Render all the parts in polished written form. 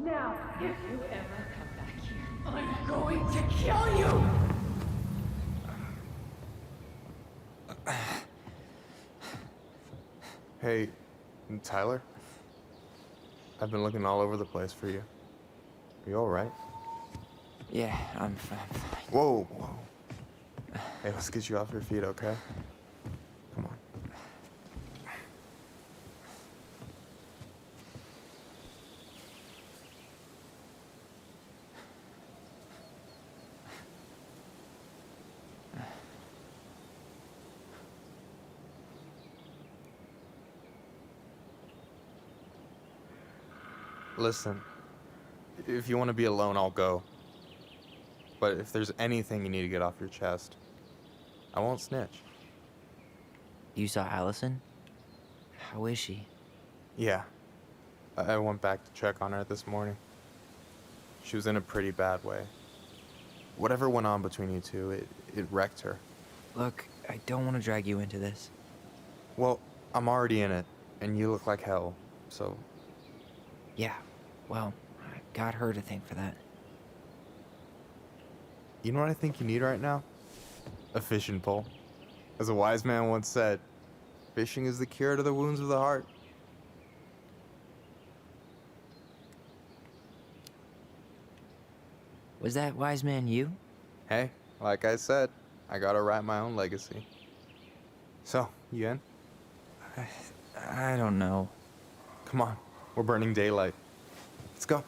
Now, if you ever come back here, I'm going to kill you! Hey, Tyler? I've been looking all over the place for you. Are you alright? Yeah, I'm fine. Whoa, whoa. Hey, let's get you off your feet, okay? Come on. Listen, if you want to be alone, I'll go. But if there's anything you need to get off your chest, I won't snitch. You saw Alyson? How is she? Yeah. I went back to check on her this morning. She was in a pretty bad way. Whatever went on between you two, it wrecked her. Look, I don't want to drag you into this. Well, I'm already in it, and you look like hell, so... Yeah, well, I got her to thank for that. You know what I think you need right now? A fishing pole. As a wise man once said, fishing is the cure to the wounds of the heart. Was that wise man you? Hey, like I said, I gotta write my own legacy. So, you in? I don't know. Come on, we're burning daylight. Let's go.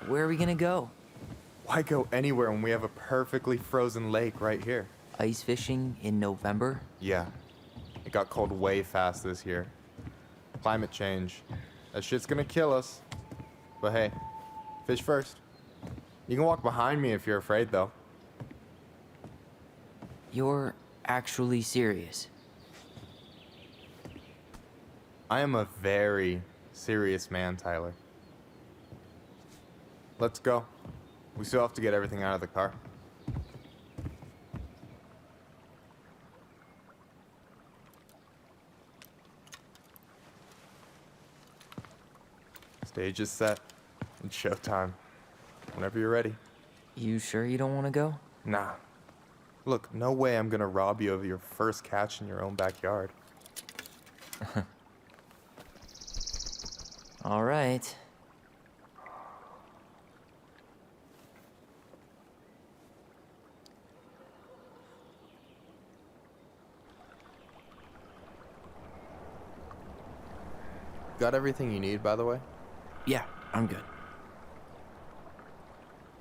Where are we gonna go? Why go anywhere when we have a perfectly frozen lake right here? Ice fishing in November? Yeah, it got cold way fast this year. Climate change. That shit's gonna kill us. But hey, fish first. You can walk behind me if you're afraid, though. You're actually serious? I am a very serious man, Tyler. Let's go. We still have to get everything out of the car. Stage is set. It's showtime. Whenever you're ready. You sure you don't want to go? Nah. Look, no way I'm gonna rob you of your first catch in your own backyard. All right. Got everything you need, by the way? Yeah, I'm good.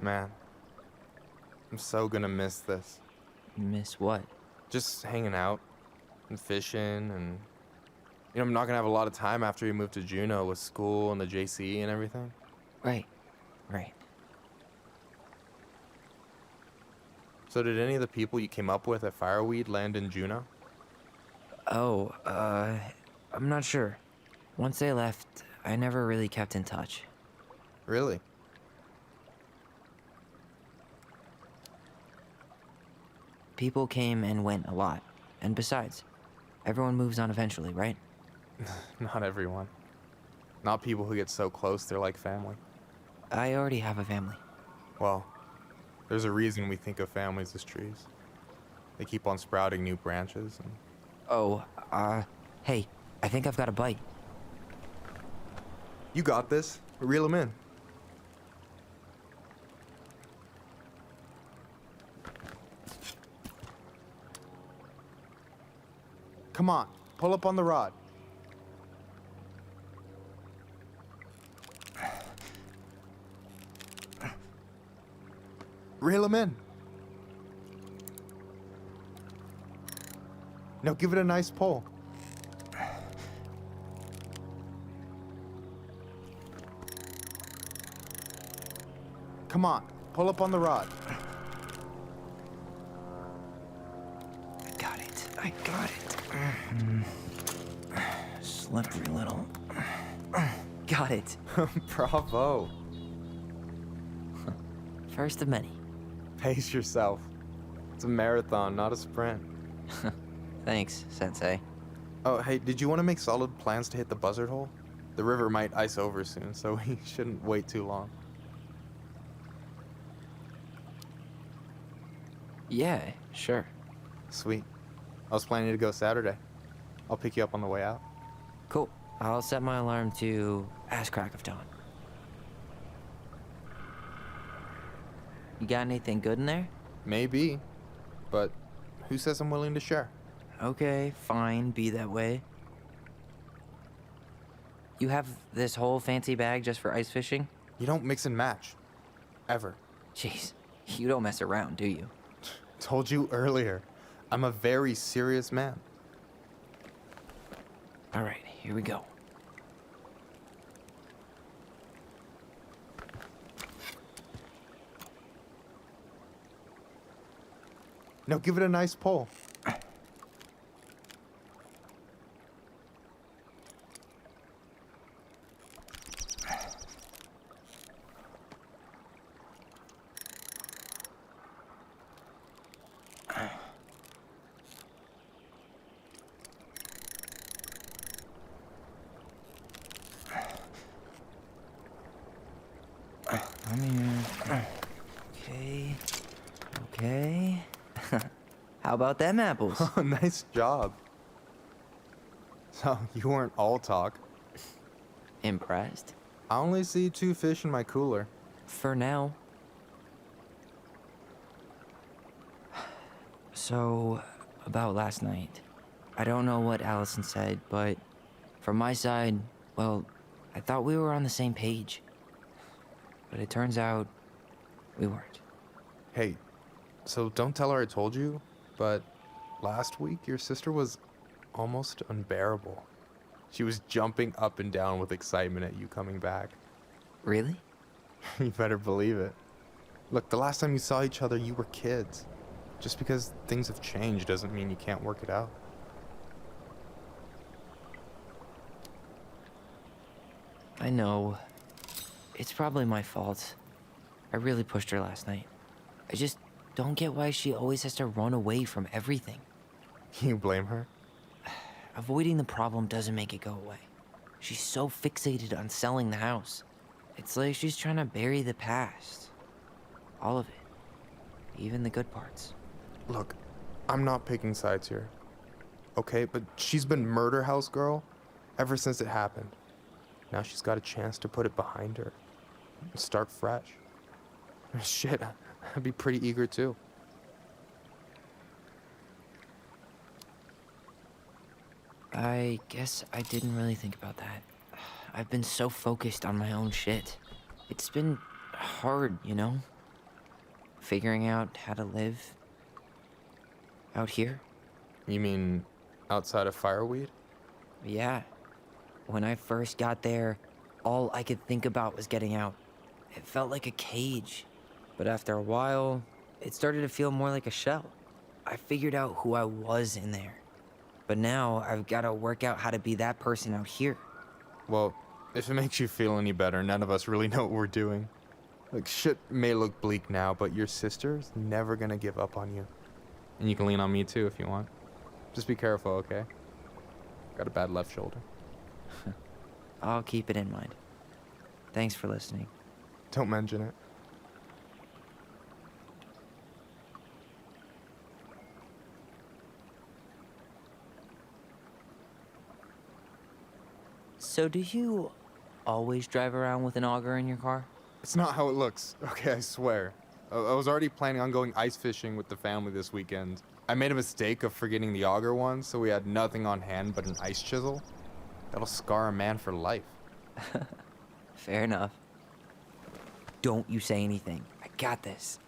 Man, I'm so gonna miss this. Miss what? Just hanging out and fishing and... You know, I'm not gonna have a lot of time after we move to Juneau with school and the JC and everything. Right. So did any of the people you came up with at Fireweed land in Juneau? Oh, I'm not sure. Once they left, I never really kept in touch. Really? People came and went a lot. And besides, everyone moves on eventually, right? Not everyone. Not people who get so close they're like family. I already have a family. Well, there's a reason we think of families as trees. They keep on sprouting new branches and... Oh, hey, I think I've got a bite. You got this. Reel them in. Come on, pull up on the rod. Reel them in. Now give it a nice pull. Come on, pull up on the rod. I got it. Slippery little. Got it. Bravo. First of many. Pace yourself. It's a marathon, not a sprint. Thanks, Sensei. Oh, hey, did you want to make solid plans to hit the buzzard hole? The river might ice over soon, so we shouldn't wait too long. Yeah, sure. Sweet. I was planning to go Saturday. I'll pick you up on the way out. Cool. I'll set my alarm to ass crack of dawn. You got anything good in there? Maybe, but who says I'm willing to share? Okay, fine, be that way. You have this whole fancy bag just for ice fishing? You don't mix and match. Ever. Jeez, you don't mess around, do you? Told you earlier. I'm a very serious man. All right, here we go. Now give it a nice pull. I mean, okay, okay. How about them apples? Nice job. So, you weren't all talk. Impressed? I only see 2 fish in my cooler. For now. So, about last night. I don't know what Alyson said, but from my side, well, I thought we were on the same page. But it turns out we weren't. Hey, so don't tell her I told you, but last week your sister was almost unbearable. She was jumping up and down with excitement at you coming back. Really? You better believe it. Look, the last time you saw each other, you were kids. Just because things have changed doesn't mean you can't work it out. I know. It's probably my fault. I really pushed her last night. I just don't get why she always has to run away from everything. You blame her? Avoiding the problem doesn't make it go away. She's so fixated on selling the house. It's like she's trying to bury the past. All of it. Even the good parts. Look, I'm not picking sides here. Okay, but she's been murder house girl ever since it happened. Now she's got a chance to put it behind her. And start fresh. Shit, I'd be pretty eager too. I guess I didn't really think about that. I've been so focused on my own shit. It's been hard, you know? Figuring out how to live out here. You mean outside of fireweed? Yeah. When I first got there, all I could think about was getting out. It felt like a cage. But after a while, it started to feel more like a shell. I figured out who I was in there. But now I've got to work out how to be that person out here. Well, if it makes you feel any better, none of us really know what we're doing. Like, shit may look bleak now, but your sister's never gonna give up on you. And you can lean on me too if you want. Just be careful, okay? Got a bad left shoulder. I'll keep it in mind. Thanks for listening. Don't mention it. So do you always drive around with an auger in your car? It's not how it looks, okay, I swear. I was already planning on going ice fishing with the family this weekend. I made a mistake of forgetting the auger one, so we had nothing on hand but an ice chisel. That'll scar a man for life. Fair enough. Don't you say anything. I got this.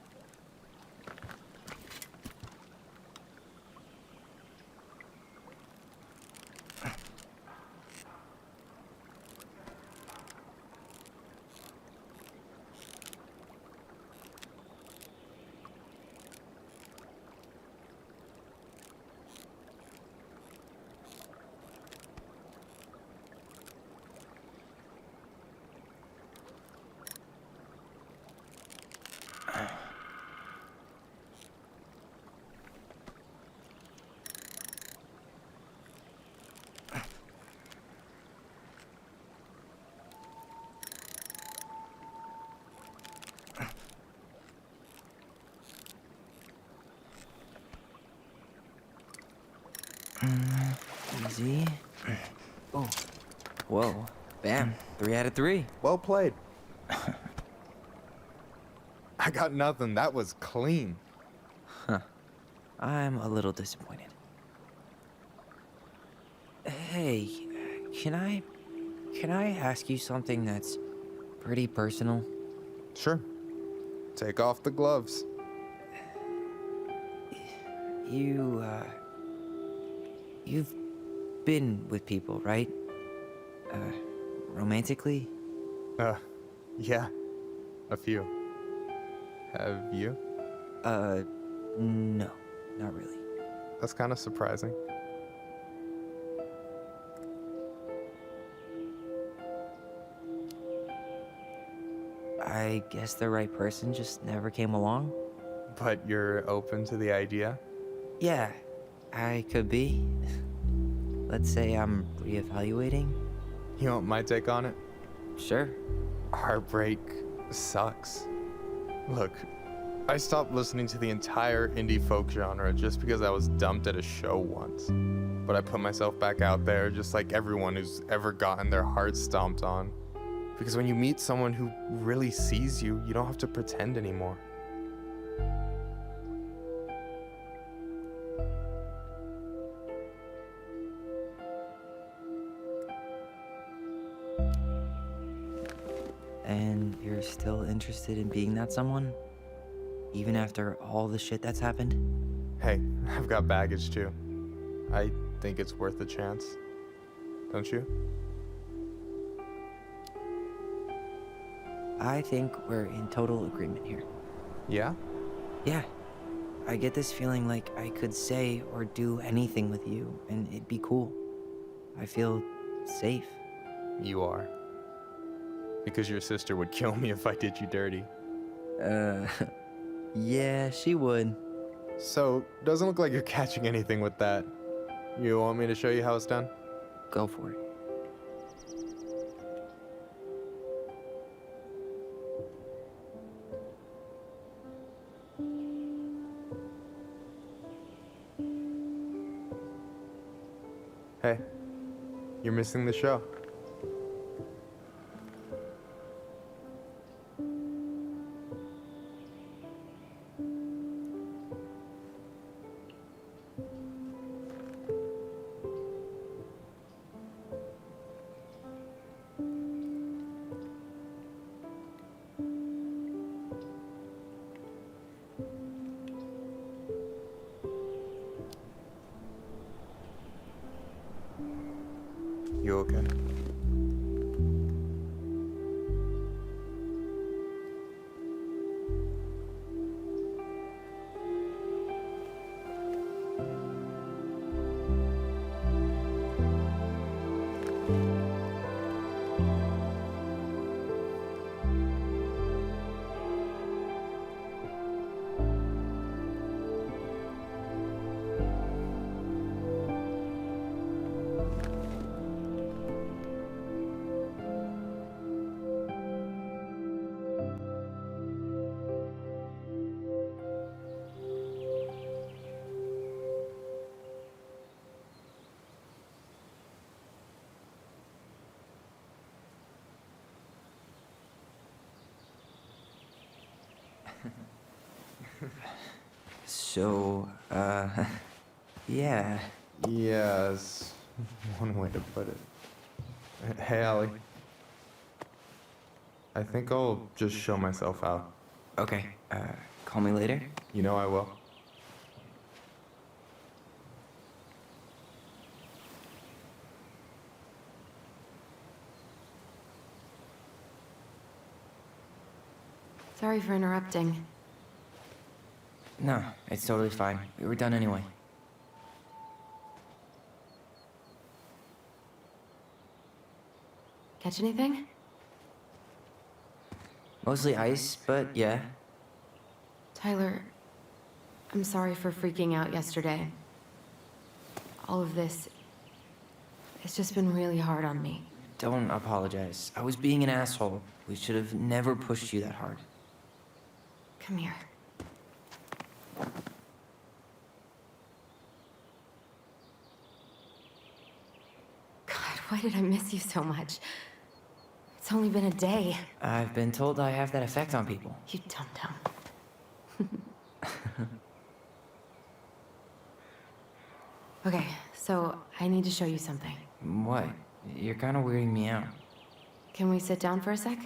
Easy. Oh. Whoa. Bam. 3 out of 3. Well played. I got nothing. That was clean. I'm a little disappointed. Hey, can I ask you something that's pretty personal? Sure. Take off the gloves. You've been with people, right? Romantically? Yeah. A few. Have you? No, not really. That's kind of surprising. I guess the right person just never came along? But you're open to the idea? Yeah, I could be. Let's say I'm reevaluating. You want my take on it? Sure. Heartbreak sucks. Look, I stopped listening to the entire indie folk genre just because I was dumped at a show once. But I put myself back out there just like everyone who's ever gotten their heart stomped on. Because when you meet someone who really sees you, you don't have to pretend anymore. And you're still interested in being that someone? Even after all the shit that's happened? Hey, I've got baggage too. I think it's worth a chance. Don't you? I think we're in total agreement here. Yeah? Yeah. I get this feeling like I could say or do anything with you, and it'd be cool. I feel safe. You are. Because your sister would kill me if I did you dirty. Yeah, she would. So, doesn't look like you're catching anything with that. You want me to show you how it's done? Go for it. Hey, you're missing the show. You okay? So, yeah. Yeah, is one way to put it. Hey, Allie. I think I'll just show myself out. Okay, call me later? You know I will. Sorry for interrupting. No, it's totally fine. We were done anyway. Catch anything? Mostly ice, but yeah. Tyler, I'm sorry for freaking out yesterday. All of this, it's just been really hard on me. Don't apologize. I was being an asshole. We should have never pushed you that hard. Come here. Why did I miss you so much? It's only been a day. I've been told I have that effect on people. You dum-dum. Okay, so I need to show you something. What? You're kind of weirding me out. Can we sit down for a sec?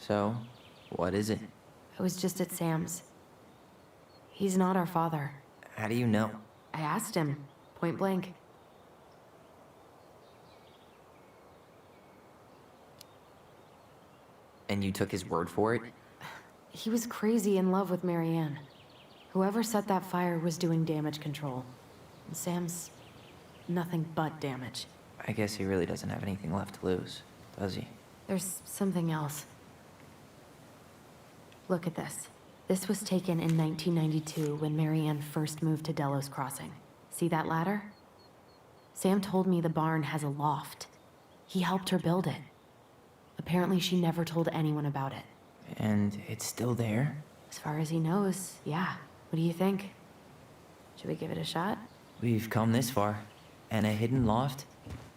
So, what is it? I was just at Sam's. He's not our father. How do you know? I asked him, point blank. And you took his word for it? He was crazy in love with Marianne. Whoever set that fire was doing damage control. And Sam's nothing but damage. I guess he really doesn't have anything left to lose, does he? There's something else. Look at this. This was taken in 1992 when Marianne first moved to Delos Crossing. See that ladder? Sam told me the barn has a loft. He helped her build it. Apparently she never told anyone about it. And it's still there? As far as he knows, yeah. What do you think? Should we give it a shot? We've come this far. And a hidden loft?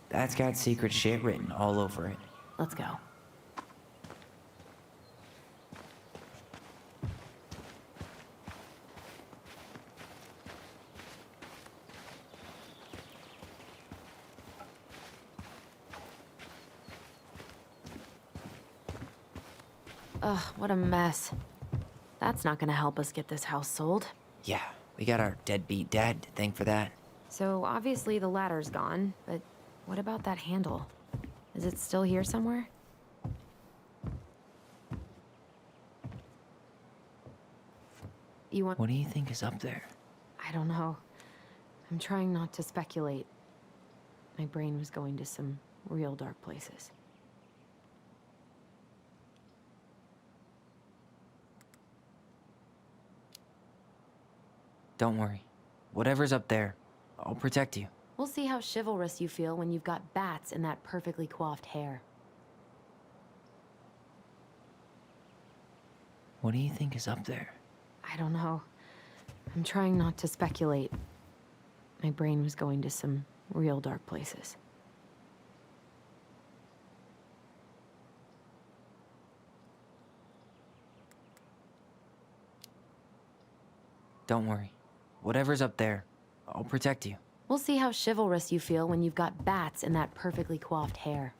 That's got secret shit written all over it. Let's go. Ugh, what a mess. That's not gonna help us get this house sold. Yeah, we got our deadbeat dad to thank for that. So obviously the ladder's gone, but what about that handle? Is it still here somewhere? You want— What do you think is up there? I don't know. I'm trying not to speculate. My brain was going to some real dark places. Don't worry. Whatever's up there, I'll protect you. We'll see how chivalrous you feel when you've got bats in that perfectly coiffed hair. What do you think is up there? I don't know. I'm trying not to speculate. My brain was going to some real dark places. Don't worry. Whatever's up there, I'll protect you. We'll see how chivalrous you feel when you've got bats in that perfectly coiffed hair.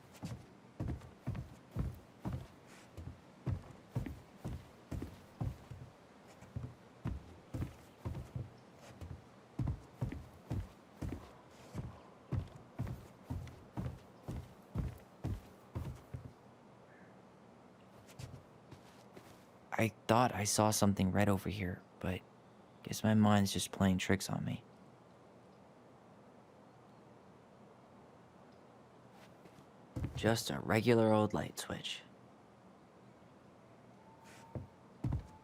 I thought I saw something red over here, but guess my mind's just playing tricks on me. Just a regular old light switch.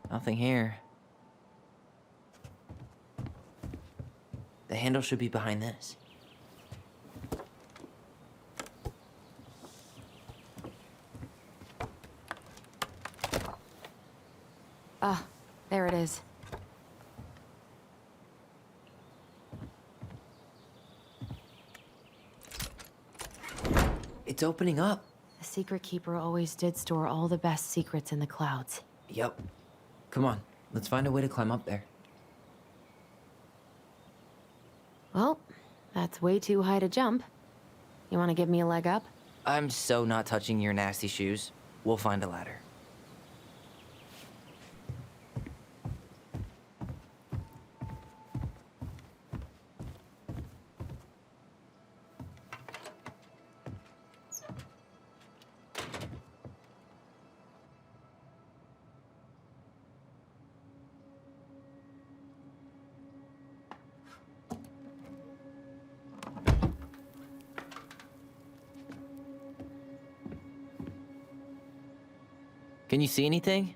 Nothing here. The handle should be behind this. Ah, there it is. It's opening up. The secret keeper always did store all the best secrets in the clouds. Yep. Come on, let's find a way to climb up there. Well, that's way too high to jump. You want to give me a leg up? I'm so not touching your nasty shoes. We'll find a ladder. Can you see anything?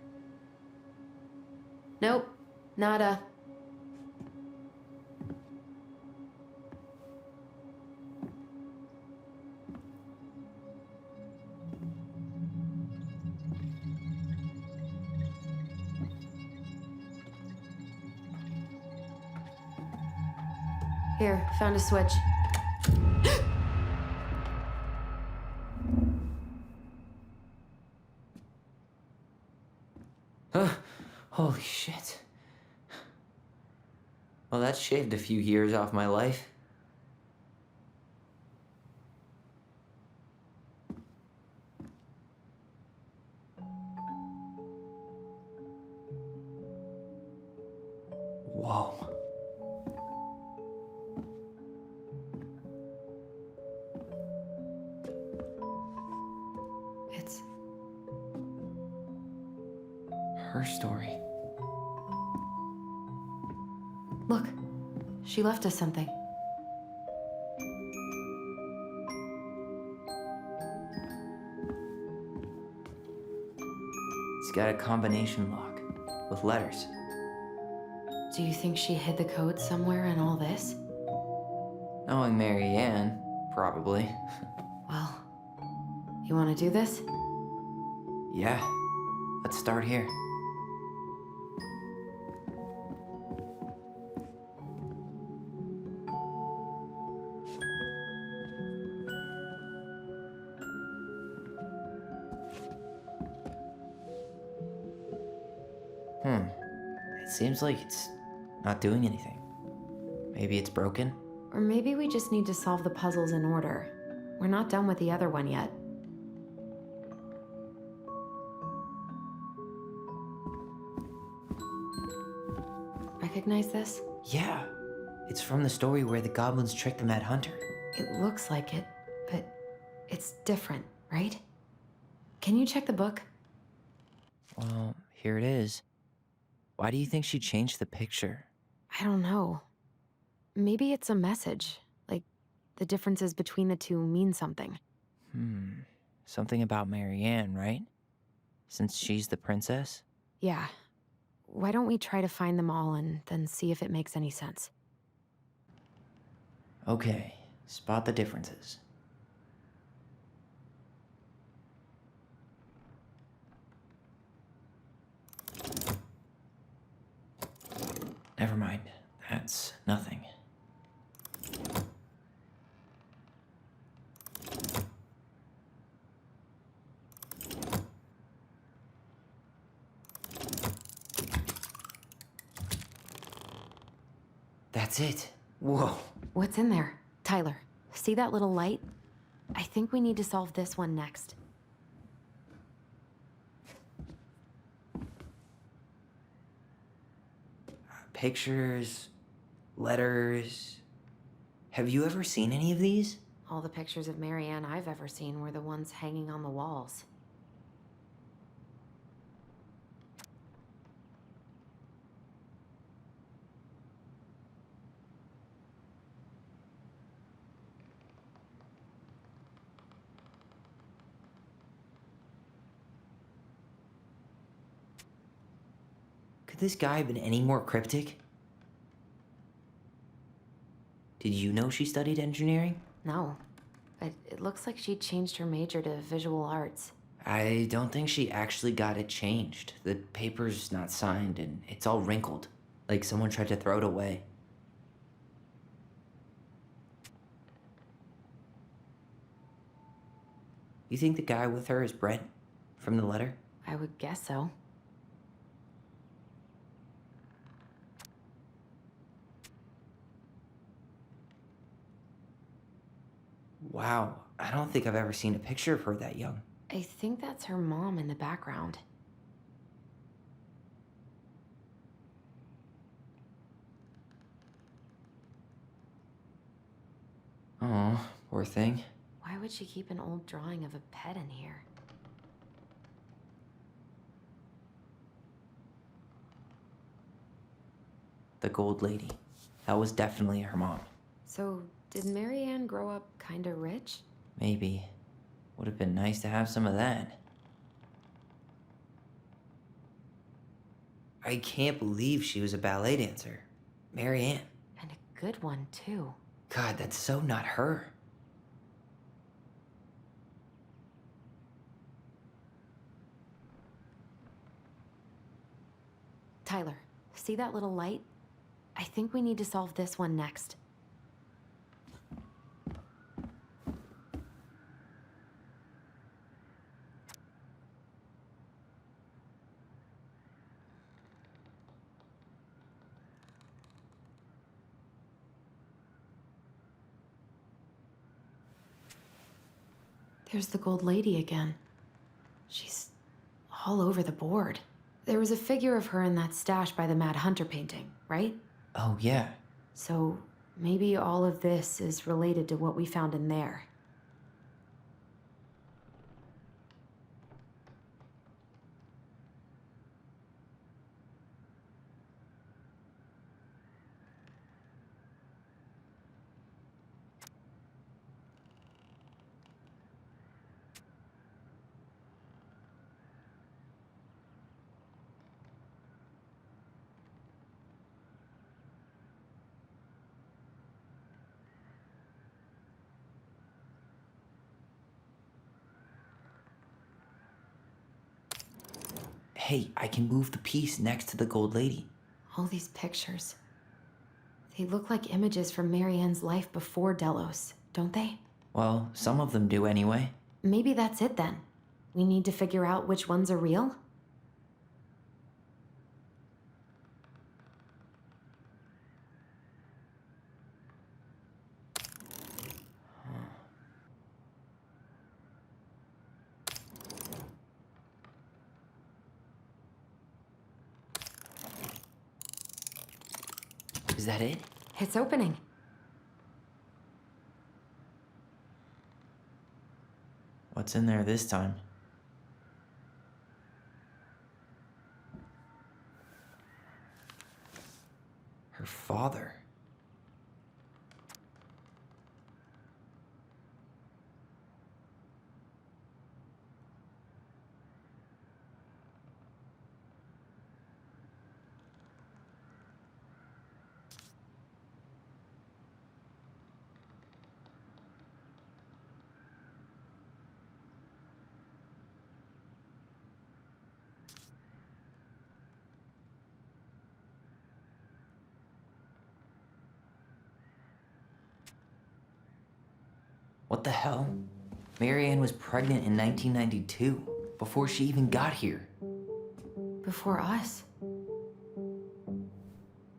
Nope, nada. Here, found a switch. Holy shit. Well, that shaved a few years off my life. Whoa. It's Her story. Look, she left us something. It's got a combination lock with letters. Do you think she hid the code somewhere in all this? Knowing Mary Ann, probably. Well, you want to do this? Yeah, let's start here. It seems like it's not doing anything. Maybe it's broken? Or maybe we just need to solve the puzzles in order. We're not done with the other one yet. Recognize this? Yeah. It's from the story where the goblins tricked the Mad Hunter. It looks like it, but it's different, right? Can you check the book? Well, here it is. Why do you think she changed the picture? I don't know. Maybe it's a message. Like, the differences between the two mean something. Something about Mary Ann, right? Since she's the princess? Yeah. Why don't we try to find them all and then see if it makes any sense? Okay, spot the differences. Never mind, that's nothing. That's it. Whoa. What's in there? Tyler, see that little light? I think we need to solve this one next. Pictures, letters. Have you ever seen any of these? All the pictures of Mary Ann I've ever seen were the ones hanging on the walls. Could this guy have been any more cryptic? Did you know she studied engineering? No, but it looks like she changed her major to visual arts. I don't think she actually got it changed. The paper's not signed and it's all wrinkled, like someone tried to throw it away. You think the guy with her is Brent from the letter? I would guess so. Wow, I don't think I've ever seen a picture of her that young. I think that's her mom in the background. Oh, poor thing. Why would she keep an old drawing of a pet in here? The gold lady. That was definitely her mom. So, did Mary Ann grow up kinda rich? Maybe. Would have been nice to have some of that. I can't believe she was a ballet dancer. Mary Ann. And a good one, too. God, that's so not her. Tyler, see that little light? I think we need to solve this one next. There's the gold lady again. She's all over the board. There was a figure of her in that stash by the Mad Hunter painting, right? Oh, yeah. So maybe all of this is related to what we found in there. Hey, I can move the piece next to the gold lady. All these pictures. They look like images from Marianne's life before Delos, don't they? Well, some of them do anyway. Maybe that's it then. We need to figure out which ones are real? Is that it? It's opening. What's in there this time? Her father. What the hell? Marianne was pregnant in 1992, before she even got here. Before us?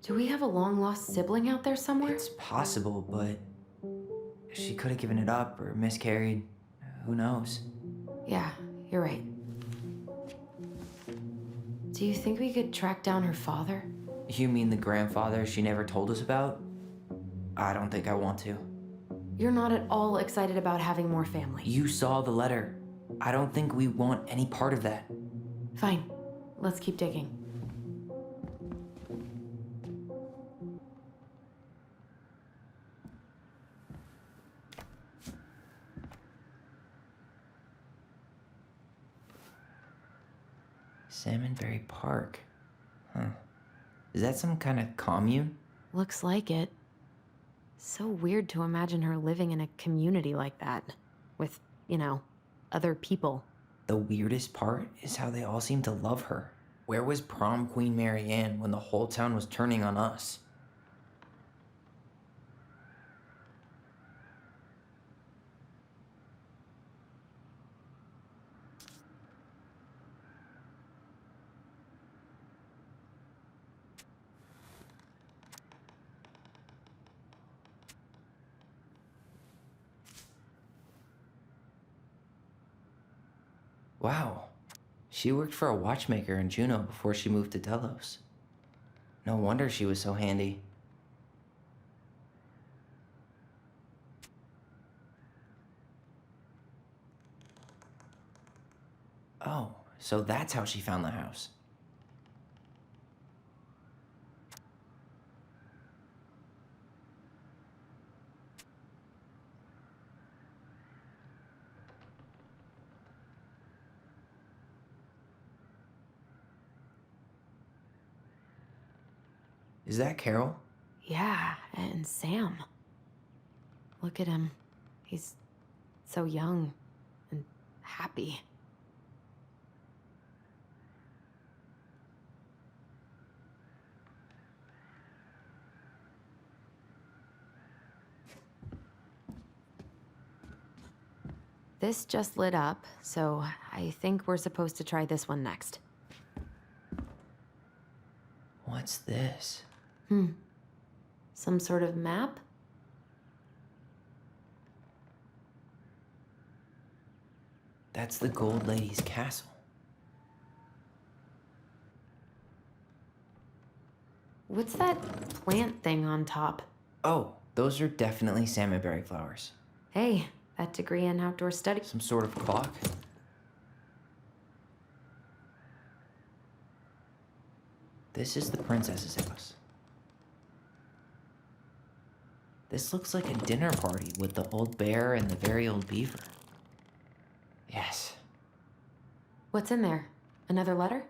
Do we have a long-lost sibling out there somewhere? It's possible, but she could have given it up or miscarried. Who knows? Yeah, you're right. Do you think we could track down her father? You mean the grandfather she never told us about? I don't think I want to. You're not at all excited about having more family. You saw the letter. I don't think we want any part of that. Fine. Let's keep digging. Salmonberry Park. Huh. Is that some kind of commune? Looks like it. So weird to imagine her living in a community like that. With, other people. The weirdest part is how they all seem to love her. Where was prom queen Marianne when the whole town was turning on us? Wow, she worked for a watchmaker in Juneau before she moved to Delos. No wonder she was so handy. Oh, so that's how she found the house. Is that Carol? Yeah, and Sam. Look at him. He's so young and happy. This just lit up, so I think we're supposed to try this one next. What's this? Some sort of map? That's the Gold Lady's castle. What's that plant thing on top? Oh, those are definitely salmonberry flowers. Hey, that degree in outdoor study. Some sort of clock? This is the princess's house. This looks like a dinner party with the old bear and the very old beaver. Yes, What's in there? Another letter?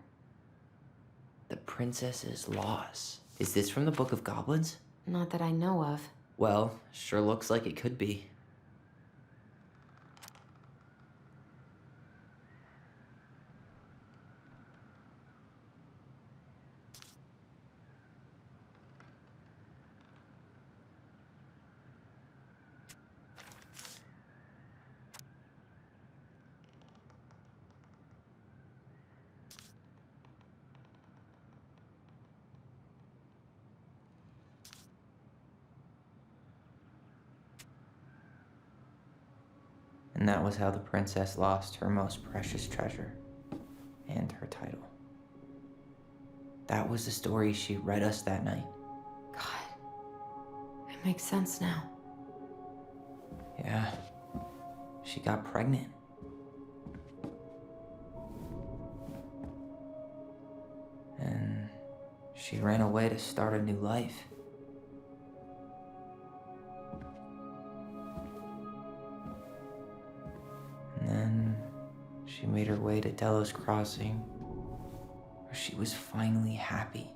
the princess's loss. Is this from the Book of Goblins? Not that I know of. Well, sure looks like it could be. And that was how the princess lost her most precious treasure and her title. That was the story she read us that night. God, it makes sense now. Yeah, she got pregnant. And she ran away to start a new life. And then she made her way to Delos Crossing, where she was finally happy.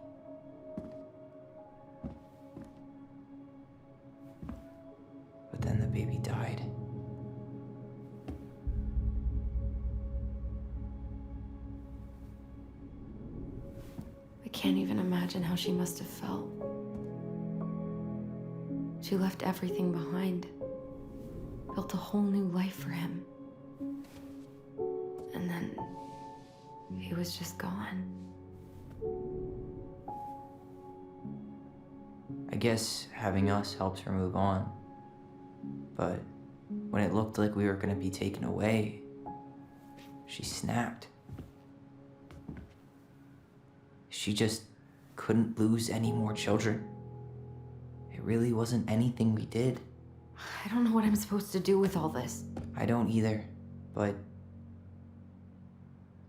But then the baby died. I can't even imagine how she must have felt. She left everything behind, built a whole new life for him. And then he was just gone. I guess having us helped her move on. But when it looked like we were gonna be taken away, she snapped. She just couldn't lose any more children. It really wasn't anything we did. I don't know what I'm supposed to do with all this. I don't either, but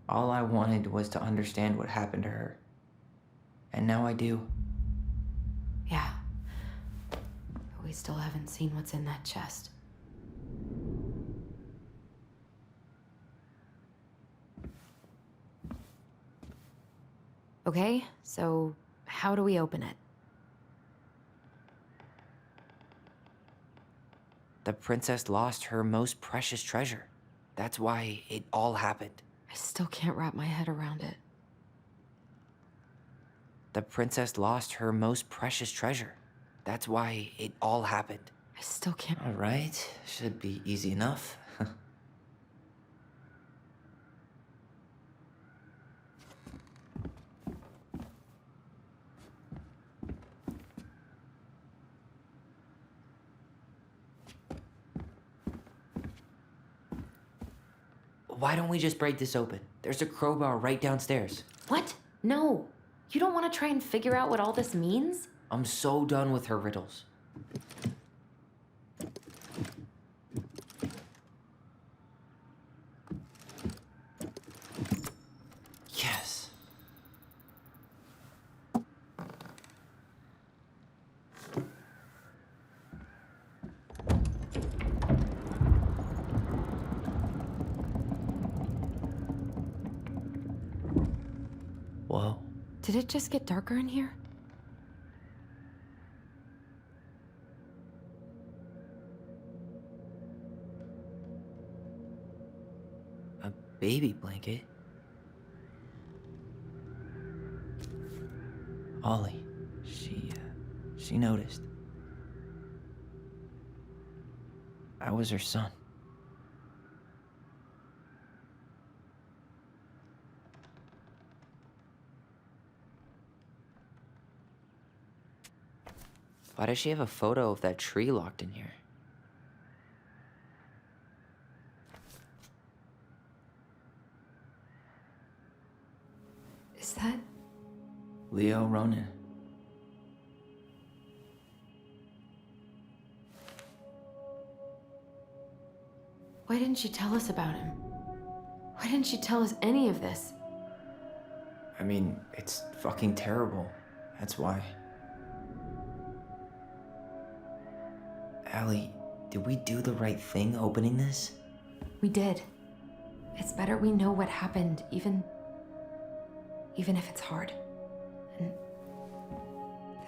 all I wanted was to understand what happened to her. And now I do. Yeah. But we still haven't seen what's in that chest. Okay, so how do we open it? The princess lost her most precious treasure. That's why it all happened. I still can't wrap my head around it. The princess lost her most precious treasure. That's why it all happened. I still can't. All right, should be easy enough. Why don't we just break this open? There's a crowbar right downstairs. What? No. You don't want to try and figure out what all this means? I'm so done with her riddles. Yes. Whoa. Did it just get darker in here? A baby blanket? Ollie, she noticed. I was her son. Why does she have a photo of that tree locked in here? Leo Ronan. Why didn't you tell us about him? Why didn't you tell us any of this? I mean, it's fucking terrible. That's why. Allie, did we do the right thing opening this? We did. It's better we know what happened, even if it's hard. And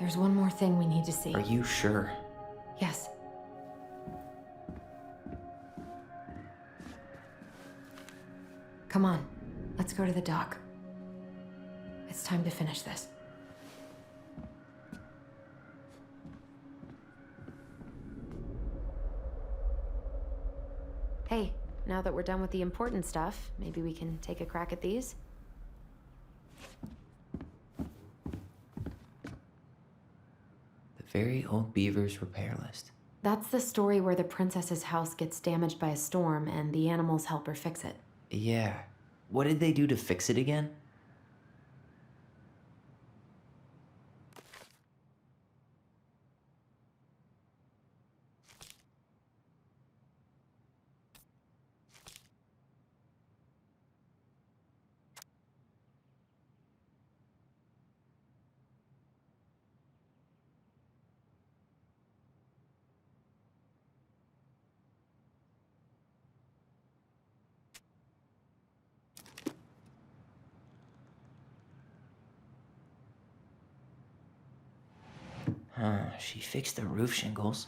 there's one more thing we need to see. Are you sure? Yes. Come on, let's go to the dock. It's time to finish this. Hey, now that we're done with the important stuff, maybe we can take a crack at these? The Very Old Beaver's Repair List. That's the story where the princess's house gets damaged by a storm and the animals help her fix it. Yeah. What did they do to fix it again? She fixed the roof shingles.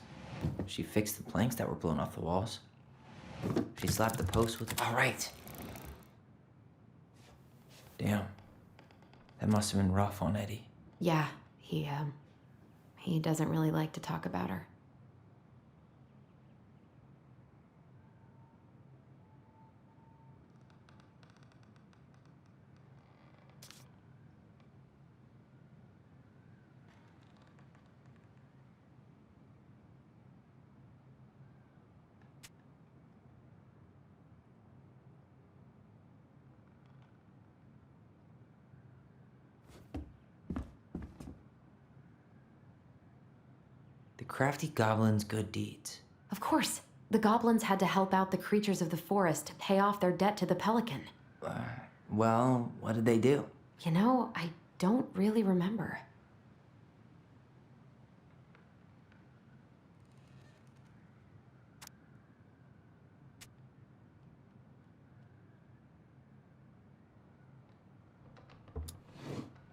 She fixed the planks that were blown off the walls. She slapped the posts with... All right. Damn. That must have been rough on Eddie. Yeah, he doesn't really like to talk about her. The crafty goblin's good deeds. Of course, the goblins had to help out the creatures of the forest to pay off their debt to the pelican. Well, what did they do? You know, I don't really remember.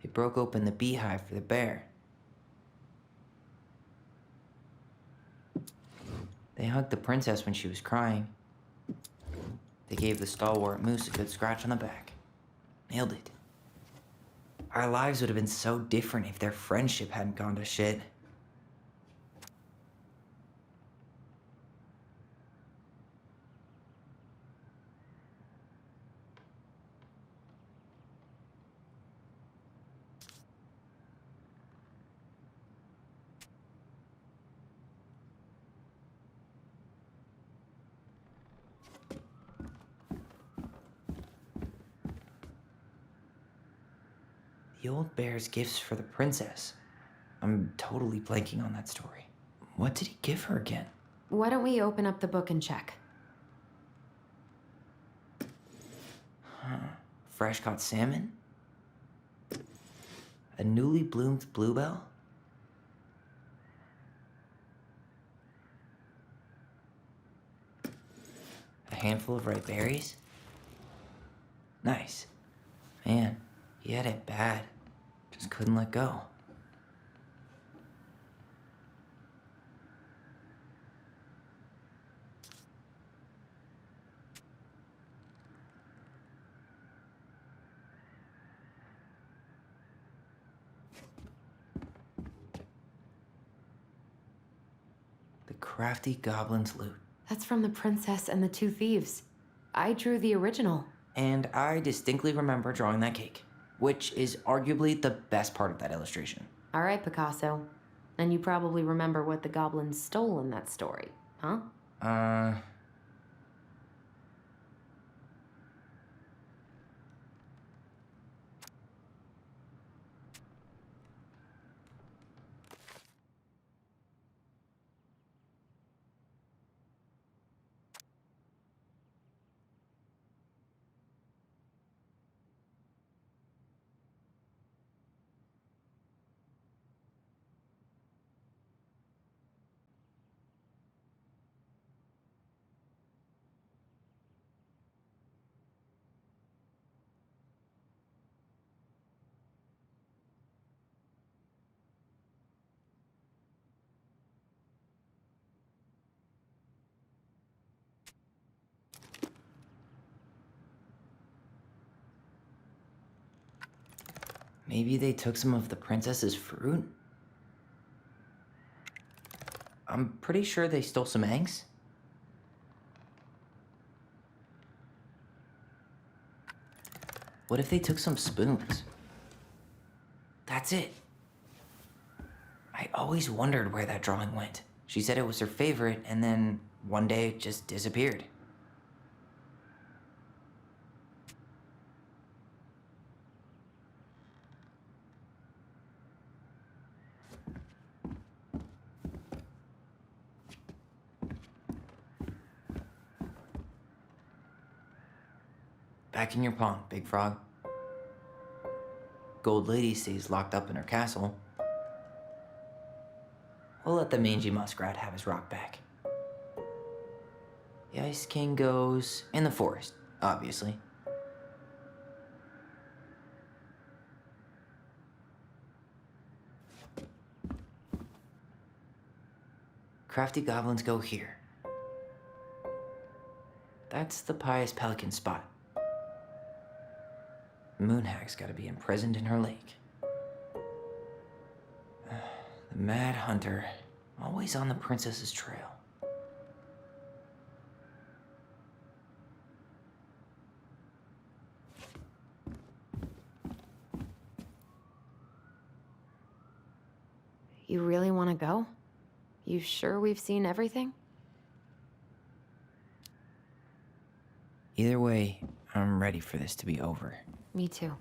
They broke open the beehive for the bear. They hugged the princess when she was crying. They gave the stalwart moose a good scratch on the back. Nailed it. Our lives would have been so different if their friendship hadn't gone to shit. The old bear's gifts for the princess. I'm totally blanking on that story. What did he give her again? Why don't we open up the book and check? Fresh caught salmon? A newly bloomed bluebell? A handful of ripe berries? Nice. Man, he had it bad. Just couldn't let go. The crafty goblin's loot. That's from The Princess and the Two Thieves. I drew the original. And I distinctly remember drawing that cake, which is arguably the best part of that illustration. All right, Picasso. And you probably remember what the goblins stole in that story, huh? Maybe they took some of the princess's fruit? I'm pretty sure they stole some eggs. What if they took some spoons? That's it. I always wondered where that drawing went. She said it was her favorite, and then one day it just disappeared. Back in your pond, Big Frog. Gold Lady stays locked up in her castle. We'll let the mangy muskrat have his rock back. The Ice King goes in the forest, obviously. Crafty goblins go here. That's the pious pelican spot. Moonhag's gotta be imprisoned in her lake. The Mad Hunter, always on the princess's trail. You really want to go? You sure we've seen everything? Either way, I'm ready for this to be over. Me too.